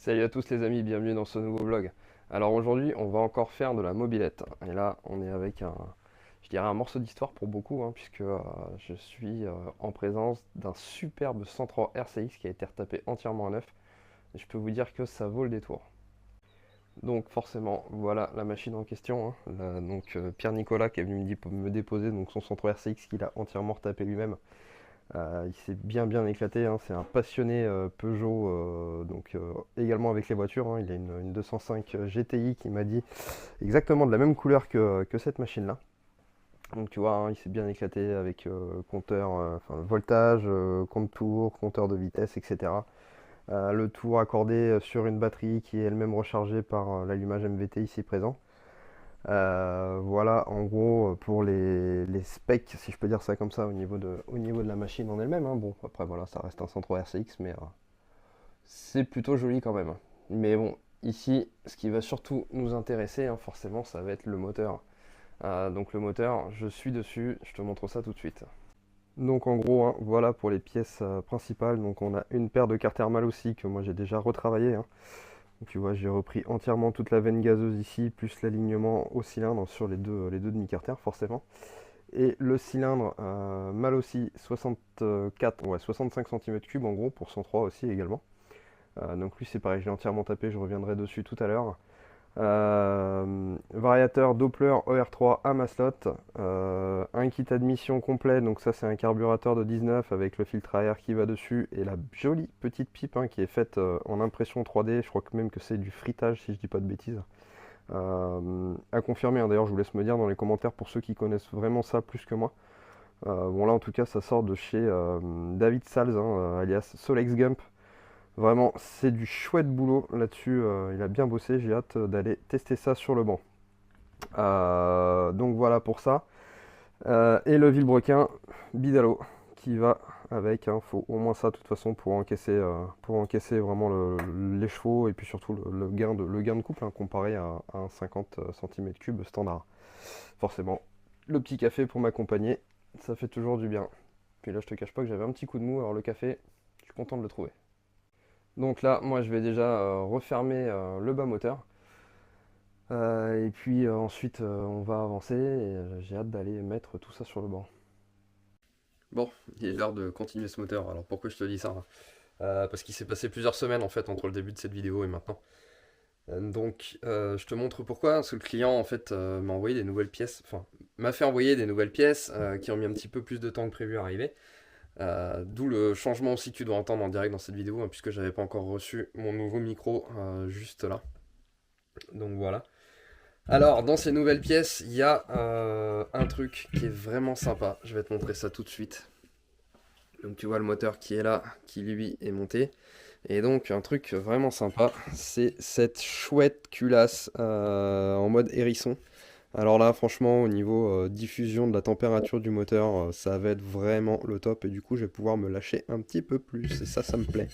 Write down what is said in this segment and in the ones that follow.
Salut à tous les amis, bienvenue dans ce nouveau vlog. Alors aujourd'hui on va encore faire de la mobilette. Et là on est avec je dirais un morceau d'histoire pour beaucoup, hein, puisque je suis en présence d'un superbe 103 RCX qui a été retapé entièrement à neuf. Et je peux vous dire que ça vaut le détour. Donc forcément voilà la machine en question, hein. Donc Pierre Nicolas qui est venu me déposer donc son 103 RCX qu'il a entièrement retapé lui-même. Il s'est bien éclaté, hein. C'est un passionné Peugeot, également avec les voitures, hein. Il a une 205 GTI qui m'a dit exactement de la même couleur que cette machine-là. Donc tu vois, hein, il s'est bien éclaté avec compteur, enfin voltage, compte tour, compteur de vitesse, etc. Le tout raccordé sur une batterie qui est elle-même rechargée par l'allumage MVT ici présent. Voilà en gros pour les specs, si je peux dire ça comme ça, au niveau de la machine en elle-même, hein. Bon, après voilà, ça reste un 103 RCX, mais c'est plutôt joli quand même. Mais bon, ici, ce qui va surtout nous intéresser, hein, forcément, ça va être le moteur. Donc le moteur, je suis dessus, je te montre ça tout de suite. Donc en gros, hein, voilà pour les pièces principales. Donc on a une paire de cartes thermales aussi que moi j'ai déjà retravaillé, hein. Donc, tu vois, j'ai repris entièrement toute la veine gazeuse ici, plus l'alignement au cylindre sur les deux demi-carters, forcément. Et le cylindre, mal aussi, 64, ouais, 65 cm3 en gros, pour 103 aussi également. Donc lui c'est pareil, je l'ai entièrement tapé, je reviendrai dessus tout à l'heure. Variateur Doppler OR3 à Maslot, un kit admission complet, donc ça c'est un carburateur de 19 avec le filtre à air qui va dessus et la jolie petite pipe, hein, qui est faite en impression 3D, je crois que même que c'est du frittage si je dis pas de bêtises. À confirmer, hein. D'ailleurs je vous laisse me dire dans les commentaires pour ceux qui connaissent vraiment ça plus que moi. Bon là en tout cas ça sort de chez David Salz, hein, alias Solex Gump. Vraiment, c'est du chouette boulot là-dessus. Il a bien bossé. J'ai hâte d'aller tester ça sur le banc. Donc voilà pour ça. Et le vilebrequin Bidalo qui va avec, hein. Faut au moins ça de toute façon pour encaisser vraiment les chevaux et puis surtout le gain de couple, hein, comparé à un 50 cm3 standard. Forcément, le petit café pour m'accompagner, ça fait toujours du bien. Puis là, je te cache pas que j'avais un petit coup de mou, alors le café, je suis content de le trouver. Donc là, moi, je vais déjà refermer le bas moteur. Et puis ensuite, on va avancer et j'ai hâte d'aller mettre tout ça sur le banc. Bon, il est l'heure de continuer ce moteur. Alors pourquoi je te dis ça, hein? Parce qu'il s'est passé plusieurs semaines en fait entre le début de cette vidéo et maintenant. Je te montre pourquoi. Parce que le client en fait m'a envoyé des nouvelles pièces, enfin m'a fait envoyer des nouvelles pièces qui ont mis un petit peu plus de temps que prévu à arriver. D'où le changement aussi que tu dois entendre en direct dans cette vidéo, hein, puisque j'avais pas encore reçu mon nouveau micro juste là. Donc voilà. Alors, dans ces nouvelles pièces, il y a un truc qui est vraiment sympa. Je vais te montrer ça tout de suite. Donc tu vois le moteur qui est là, qui lui est monté. Et donc un truc vraiment sympa, c'est cette chouette culasse en mode hérisson. Alors là, franchement, au niveau diffusion de la température du moteur, ça va être vraiment le top. Et du coup, je vais pouvoir me lâcher un petit peu plus. Et ça me plaît.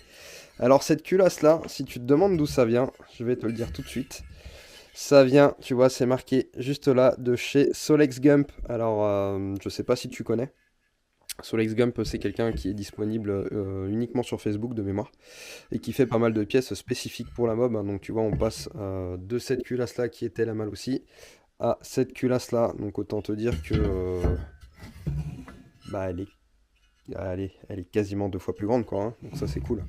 Alors cette culasse là, si tu te demandes d'où ça vient, je vais te le dire tout de suite. Ça vient, tu vois, c'est marqué juste là de chez Solex Gump. Alors, je sais pas si tu connais. Solex Gump, c'est quelqu'un qui est disponible uniquement sur Facebook de mémoire et qui fait pas mal de pièces spécifiques pour la mob, hein. Donc, tu vois, on passe de cette culasse là qui était la malle aussi à cette culasse là. Donc, autant te dire que bah, elle est quasiment deux fois plus grande, quoi, hein. Donc, ça, c'est cool.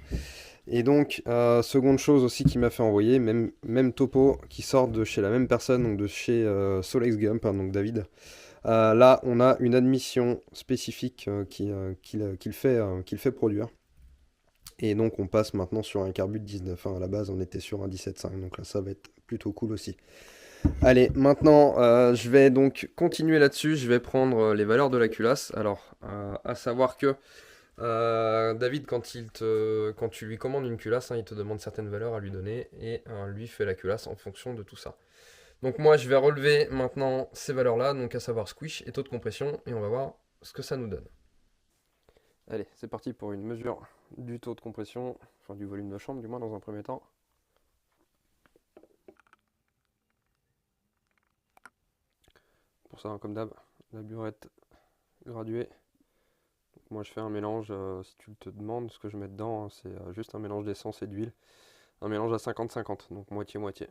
Et donc, seconde chose aussi qui m'a fait envoyer, même topo qui sort de chez la même personne, donc de chez Solex Gump, hein, donc David. Là, on a une admission spécifique qu'il fait produire. Et donc, on passe maintenant sur un carbu de 19, hein. À la base, on était sur un 17,5, donc là, ça va être plutôt cool aussi. Allez, maintenant, je vais donc continuer là-dessus. Je vais prendre les valeurs de la culasse. Alors, à savoir que David, quand tu lui commandes une culasse, hein, il te demande certaines valeurs à lui donner et lui fait la culasse en fonction de tout ça. Donc moi, je vais relever maintenant ces valeurs-là, donc à savoir squish et taux de compression, et on va voir ce que ça nous donne. Allez, c'est parti pour une mesure du taux de compression, enfin du volume de chambre du moins dans un premier temps. Pour ça, hein, comme d'hab, la burette graduée. Donc moi je fais un mélange, si tu te demandes ce que je mets dedans, hein, c'est juste un mélange d'essence et d'huile. un mélange à 50-50, donc moitié-moitié.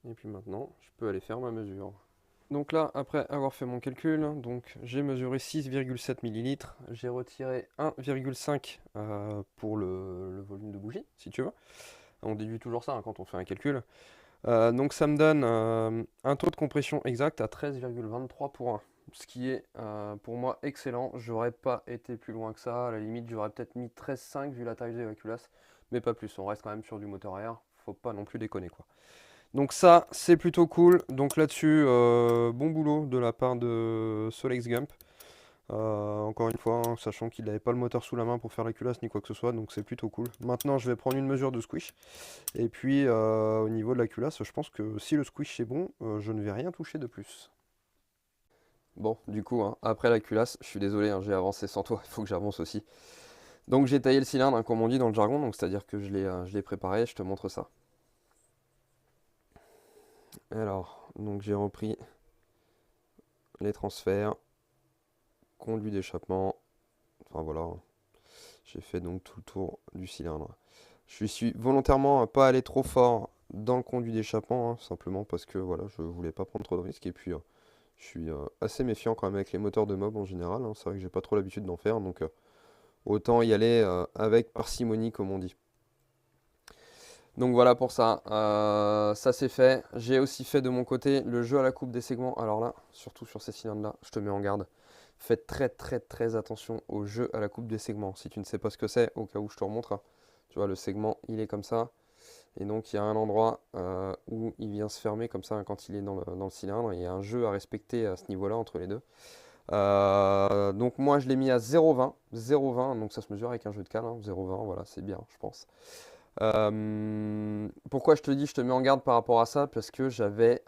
Et puis maintenant, je peux aller faire ma mesure. Donc là, après avoir fait mon calcul, donc j'ai mesuré 6,7 millilitres, j'ai retiré 1,5 pour le volume de bougie, si tu veux. On déduit toujours ça, hein, quand on fait un calcul. Donc ça me donne un taux de compression exact à 13,23 pour 1. Ce qui est pour moi excellent. J'aurais pas été plus loin que ça. À la limite, j'aurais peut-être mis 13,5 vu la taille de la culasse. Mais pas plus. On reste quand même sur du moteur à air. Faut pas non plus déconner, quoi. Donc ça, c'est plutôt cool. Donc là-dessus, bon boulot de la part de Solex Gump. Encore une fois, hein, sachant qu'il n'avait pas le moteur sous la main pour faire la culasse ni quoi que ce soit, donc c'est plutôt cool. Maintenant, je vais prendre une mesure de squish. Et puis, au niveau de la culasse, je pense que si le squish est bon, je ne vais rien toucher de plus. Bon, du coup, hein, après la culasse, je suis désolé, hein, j'ai avancé sans toi, il faut que j'avance aussi. Donc j'ai taillé le cylindre, hein, comme on dit dans le jargon, donc c'est-à-dire que je l'ai préparé, je te montre ça. Alors, donc j'ai repris les transferts, conduit d'échappement, enfin voilà, hein. J'ai fait donc tout le tour du cylindre. Je suis volontairement pas allé trop fort dans le conduit d'échappement, hein, simplement parce que voilà, je voulais pas prendre trop de risques. Et puis, je suis assez méfiant quand même avec les moteurs de mob en général, hein. C'est vrai que j'ai pas trop l'habitude d'en faire, donc autant y aller avec parcimonie, comme on dit. Donc voilà pour ça. Ça c'est fait. J'ai aussi fait de mon côté le jeu à la coupe des segments. Alors là, surtout sur ces cylindres-là, je te mets en garde. Faites très attention au jeu à la coupe des segments. Si tu ne sais pas ce que c'est, au cas où je te remontre, hein. Tu vois, le segment, il est comme ça. Et donc, il y a un endroit où il vient se fermer comme ça, hein, quand il est dans le cylindre. Il y a un jeu à respecter à ce niveau-là entre les deux. Donc, moi, je l'ai mis à 0,20. 0,20, donc ça se mesure avec un jeu de cale, hein. 0,20, voilà, c'est bien, je pense. Pourquoi je te dis, je te mets en garde par rapport à ça? Parce que j'avais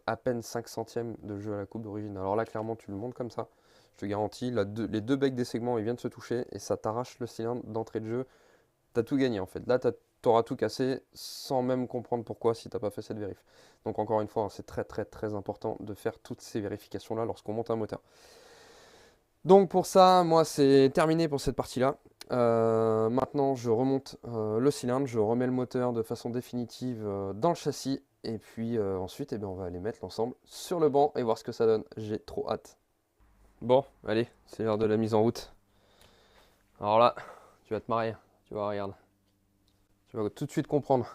à peine 5 centièmes de jeu à la coupe d'origine. Alors là, clairement, tu le montes comme ça. Je te garantis, les deux becs des segments, ils viennent de se toucher et ça t'arrache le cylindre d'entrée de jeu. T'as tout gagné en fait. Là, t'auras tout cassé sans même comprendre pourquoi si t'as pas fait cette vérif. Donc encore une fois, hein, c'est très important de faire toutes ces vérifications-là lorsqu'on monte un moteur. Donc pour ça, moi, c'est terminé pour cette partie-là. Maintenant, je remonte le cylindre, je remets le moteur de façon définitive dans le châssis. Et puis ensuite, eh bien, on va aller mettre l'ensemble sur le banc et voir ce que ça donne. J'ai trop hâte. Bon, allez, c'est l'heure de la mise en route. Alors là, tu vas te marier. Tu vois, regarde. Tu vas tout de suite comprendre.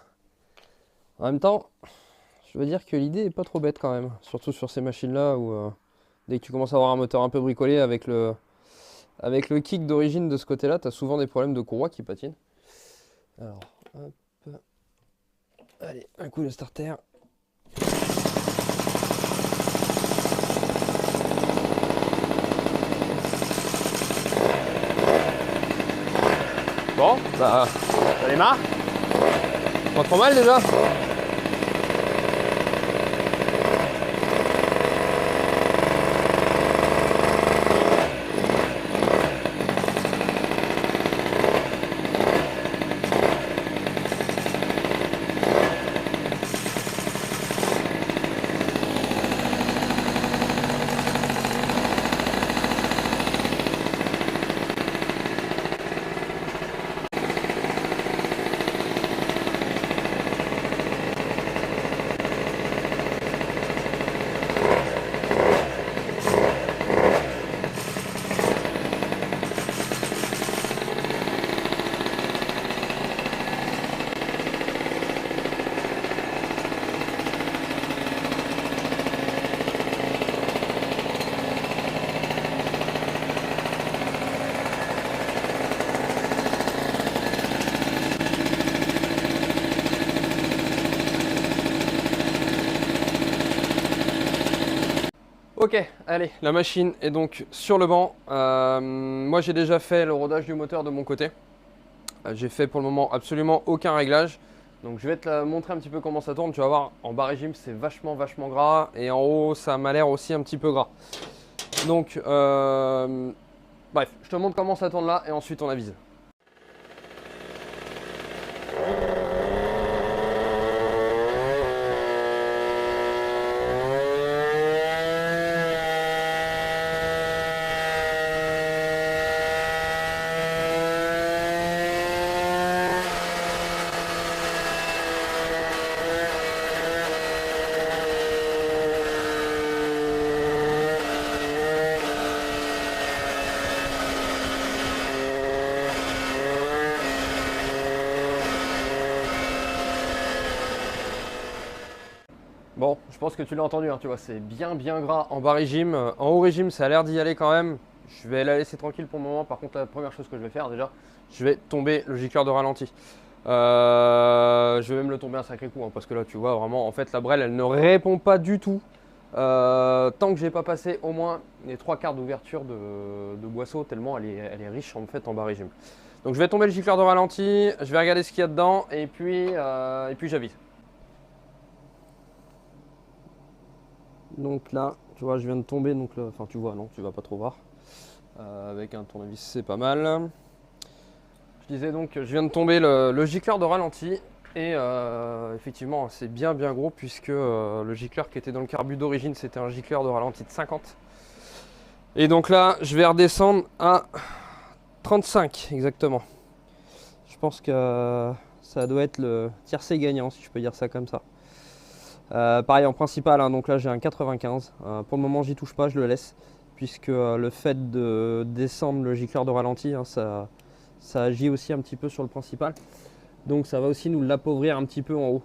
En même temps, je veux dire que l'idée est pas trop bête quand même. Surtout sur ces machines-là où dès que tu commences à avoir un moteur un peu bricolé avec le kick d'origine de ce côté-là, tu as souvent des problèmes de courroie qui patinent. Alors, hop. Allez, un coup de starter. Bon, bah, ça démarre. Pas trop mal déjà. Ok, allez, la machine est donc sur le banc. Moi j'ai déjà fait le rodage du moteur de mon côté. J'ai fait pour le moment absolument aucun réglage. Donc je vais te montrer un petit peu comment ça tourne. Tu vas voir, en bas régime c'est vachement gras. Et en haut ça m'a l'air aussi un petit peu gras. Donc bref, je te montre comment ça tourne là et ensuite on avise. Bon, je pense que tu l'as entendu, hein, tu vois, c'est bien gras en bas régime. En haut régime, ça a l'air d'y aller quand même. Je vais la laisser tranquille pour le moment. Par contre, la première chose que je vais faire déjà, je vais tomber le gicleur de ralenti. Je vais même le tomber un sacré coup, hein, parce que là, tu vois, vraiment, en fait, la brelle, elle ne répond pas du tout. Tant que j'ai pas passé au moins les 3 quarts d'ouverture de boisseau, tellement elle est riche en fait en bas régime. Donc je vais tomber le gicleur de ralenti, je vais regarder ce qu'il y a dedans et puis j'avise. Donc là, tu vois, je viens de tomber, donc là, enfin tu vois, non, tu vas pas trop voir. Avec un tournevis, c'est pas mal. Je disais donc, je viens de tomber le gicleur de ralenti et effectivement, c'est bien gros puisque le gicleur qui était dans le carbu d'origine, c'était un gicleur de ralenti de 50. Et donc là, je vais redescendre à 35 exactement. Je pense que ça doit être le tiercé gagnant, si je peux dire ça comme ça. Pareil en principal, hein, donc là j'ai un 95. Pour le moment j'y touche pas, je le laisse. Puisque le fait de descendre le gicleur de ralenti, hein, ça agit aussi un petit peu sur le principal. Donc ça va aussi nous l'appauvrir un petit peu en haut.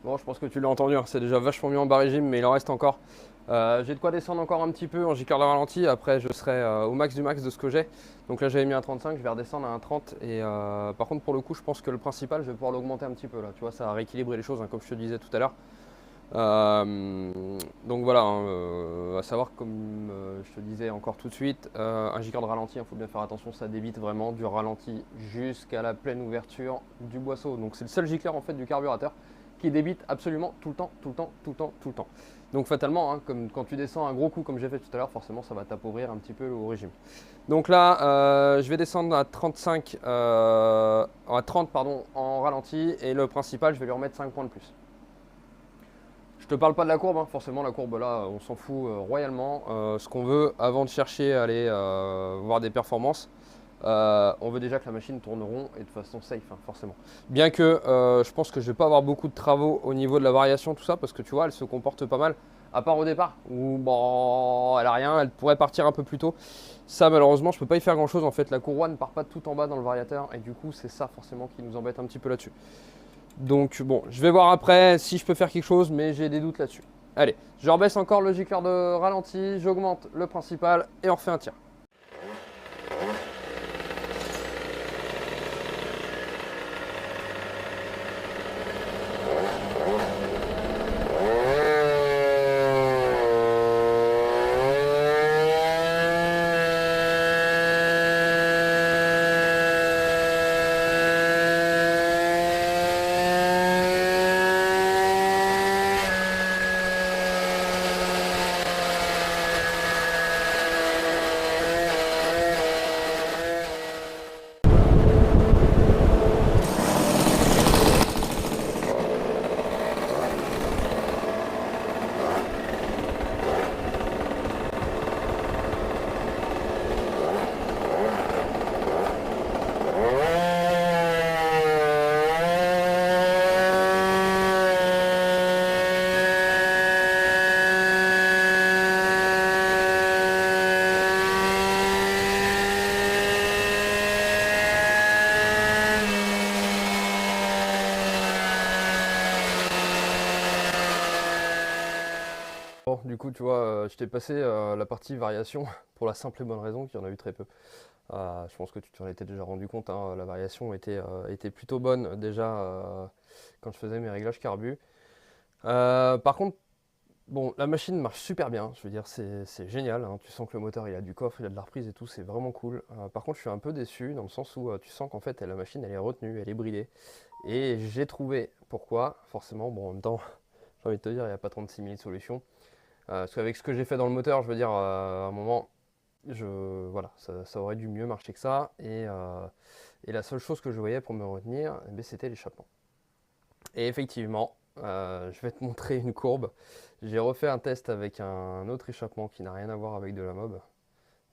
Bon, je pense que tu l'as entendu, hein, c'est déjà vachement mieux en bas régime, mais il en reste encore. J'ai de quoi descendre encore un petit peu en gicleur de ralenti, après je serai au max du max de ce que j'ai. Donc là j'avais mis un 35, je vais redescendre à un 30 et par contre pour le coup je pense que le principal je vais pouvoir l'augmenter un petit peu là, tu vois, ça a rééquilibré les choses, hein, comme je te disais tout à l'heure. Donc voilà, hein, à savoir comme je te disais encore tout de suite, un gicleur de ralenti, il faut bien faire attention, ça débite vraiment du ralenti jusqu'à la pleine ouverture du boisseau. Donc c'est le seul gicleur en fait du carburateur qui débite absolument tout le temps. Donc fatalement, hein, comme quand tu descends un gros coup comme j'ai fait tout à l'heure, forcément ça va t'appauvrir un petit peu le haut régime. Donc là, je vais descendre à 35, à 30 pardon, en ralenti et le principal, je vais lui remettre 5 points de plus. Je te parle pas de la courbe, hein. Forcément la courbe là on s'en fout royalement. Ce qu'on veut avant de chercher à aller voir des performances, on veut déjà que la machine tourne rond et de façon safe, hein, forcément. Bien que je pense que je vais pas avoir beaucoup de travaux au niveau de la variation, tout ça, parce que tu vois, elle se comporte pas mal. À part au départ, où bon, elle a rien, elle pourrait partir un peu plus tôt. Ça, malheureusement, je peux pas y faire grand chose. En fait, la courroie ne part pas tout en bas dans le variateur, et du coup, c'est ça forcément qui nous embête un petit peu là-dessus. Donc bon, je vais voir après si je peux faire quelque chose, mais j'ai des doutes là-dessus. Allez, je rebaisse encore le gicleur de ralenti, j'augmente le principal et on refait un tir. Bon, du coup, tu vois, je t'ai passé la partie variation pour la simple et bonne raison qu'il y en a eu très peu. Je pense que tu t'en étais déjà rendu compte, hein, la variation était plutôt bonne déjà quand je faisais mes réglages carbu. Par contre, Bon, la machine marche super bien, je veux dire, c'est génial, hein. Tu sens que le moteur il a du coffre, il a de la reprise et tout, c'est vraiment cool. Par contre, je suis un peu déçu dans le sens où tu sens qu'en fait la machine elle est retenue, elle est bridée. Et j'ai trouvé pourquoi, forcément, bon, en même temps, j'ai envie de te dire, il n'y a pas 36 000 solutions. Parce qu'avec ce que j'ai fait dans le moteur, je veux dire, à un moment, voilà, ça aurait dû mieux marcher que ça. Et la seule chose que je voyais pour me retenir, eh ben, c'était l'échappement. Et effectivement, je vais te montrer une courbe. J'ai refait un test avec un autre échappement qui n'a rien à voir avec de la mob.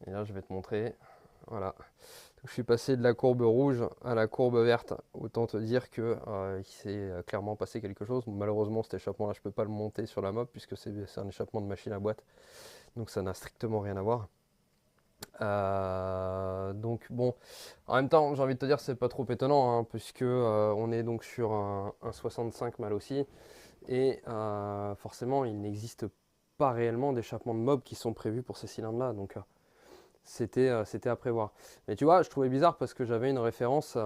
Et là, je vais te montrer. Voilà. Donc, je suis passé de la courbe rouge à la courbe verte. Autant te dire que il s'est clairement passé quelque chose. Malheureusement, cet échappement-là, je ne peux pas le monter sur la mob puisque c'est un échappement de machine à boîte. Donc ça n'a strictement rien à voir. Donc bon, en même temps, j'ai envie de te dire, c'est pas trop étonnant, hein, puisque on est donc sur un 65 mal aussi, et forcément, il n'existe pas réellement d'échappement de mob qui sont prévus pour ces cylindres-là, donc c'était à prévoir. Mais tu vois, je trouvais bizarre parce que j'avais une référence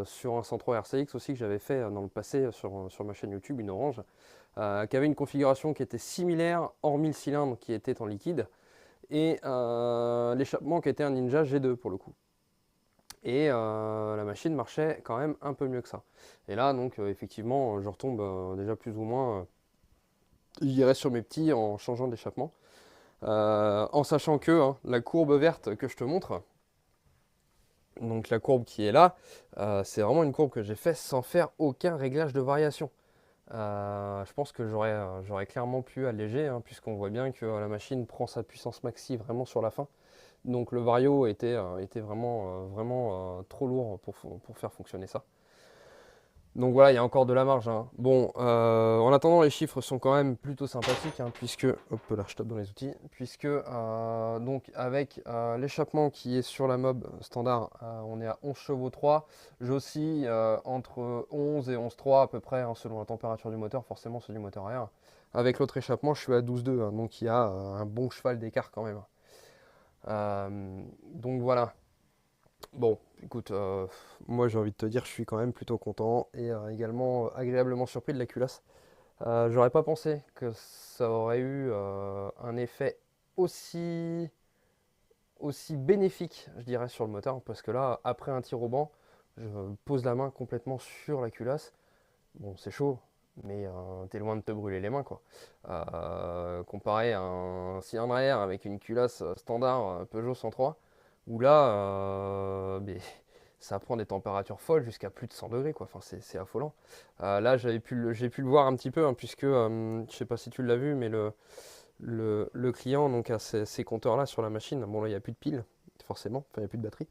sur un 103 RCX aussi que j'avais fait dans le passé sur ma chaîne YouTube, une orange, qui avait une configuration qui était similaire, hormis le cylindre qui était en liquide et l'échappement qui était un Ninja G2 pour le coup. Et la machine marchait quand même un peu mieux que ça. Et là, donc, effectivement, je retombe déjà plus ou moins, je dirais, sur mes petits en changeant d'échappement. En sachant que hein, la courbe verte que je te montre, donc la courbe qui est là, c'est vraiment une courbe que j'ai fait sans faire aucun réglage de variation. Je pense que j'aurais clairement pu alléger, hein, puisqu'on voit bien que la machine prend sa puissance maxi vraiment sur la fin. Donc le vario était vraiment trop lourd pour faire fonctionner ça. Donc voilà, il y a encore de la marge, hein. Bon, en attendant, les chiffres sont quand même plutôt sympathiques, hein, puisque, hop là, je tape dans les outils, puisque donc avec l'échappement qui est sur la mob standard, on est à 11 chevaux 3. J'oscille entre 11 et 11,3 à peu près, hein, selon la température du moteur, forcément c'est du moteur arrière. Avec l'autre échappement, je suis à 12,2, hein, donc il y a un bon cheval d'écart quand même. Donc voilà. Bon, écoute, moi j'ai envie de te dire, je suis quand même plutôt content et également agréablement surpris de la culasse. J'aurais pas pensé que ça aurait eu un effet aussi, aussi bénéfique, je dirais, sur le moteur, parce que là, après un tir au banc, je pose la main complètement sur la culasse. Bon, c'est chaud, mais t'es loin de te brûler les mains, quoi. Comparé à un cylindre à air avec une culasse standard Peugeot 103, où là, mais ça prend des températures folles jusqu'à plus de 100 degrés, quoi. Enfin, c'est affolant. Là, j'ai pu le voir un petit peu, hein, puisque je sais pas si tu l'as vu, mais le client donc, a ces compteurs-là sur la machine. Bon, là, il n'y a plus de piles, forcément, enfin, il n'y a plus de batterie.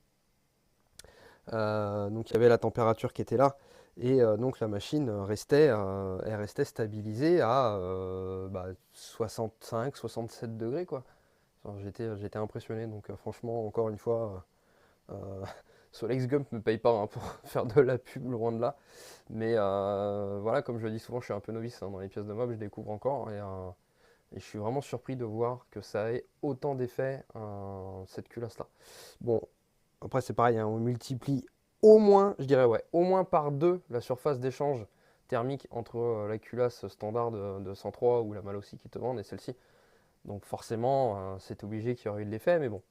Donc il y avait la température qui était là et donc la machine elle restait stabilisée à 65-67 degrés quoi. Enfin, j'étais impressionné donc franchement encore une fois Solex Gump me paye pas hein, pour faire de la pub loin de là mais voilà comme je le dis souvent je suis un peu novice hein, dans les pièces de mob je découvre encore et je suis vraiment surpris de voir que ça ait autant d'effets cette culasse là. Bon après, c'est pareil, hein, on multiplie au moins, je dirais, ouais, au moins par deux la surface d'échange thermique entre la culasse standard de 103 ou la Malossi qui te vendent et celle-ci. Donc forcément, c'est obligé qu'il y aurait eu de l'effet, mais bon,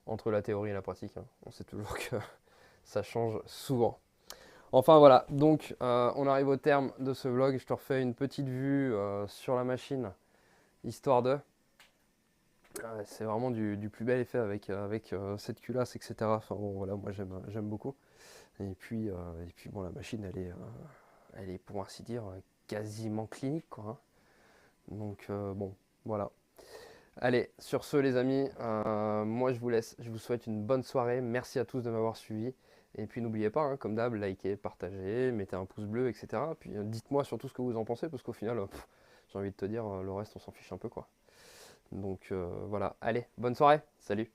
entre la théorie et la pratique, hein, on sait toujours que ça change souvent. Enfin voilà, donc on arrive au terme de ce vlog. Je te refais une petite vue sur la machine, histoire de. C'est vraiment du plus bel effet avec cette culasse, etc. Enfin bon, voilà, moi j'aime beaucoup. Et puis bon, la machine, elle est pour ainsi dire quasiment clinique, quoi, hein. Donc bon, voilà. Allez, sur ce les amis, moi je vous laisse. Je vous souhaite une bonne soirée. Merci à tous de m'avoir suivi. Et puis n'oubliez pas, hein, comme d'hab, likez, partagez, mettez un pouce bleu, etc. Puis dites-moi surtout ce que vous en pensez, parce qu'au final, j'ai envie de te dire, le reste on s'en fiche un peu, quoi. Donc voilà, allez, bonne soirée, salut.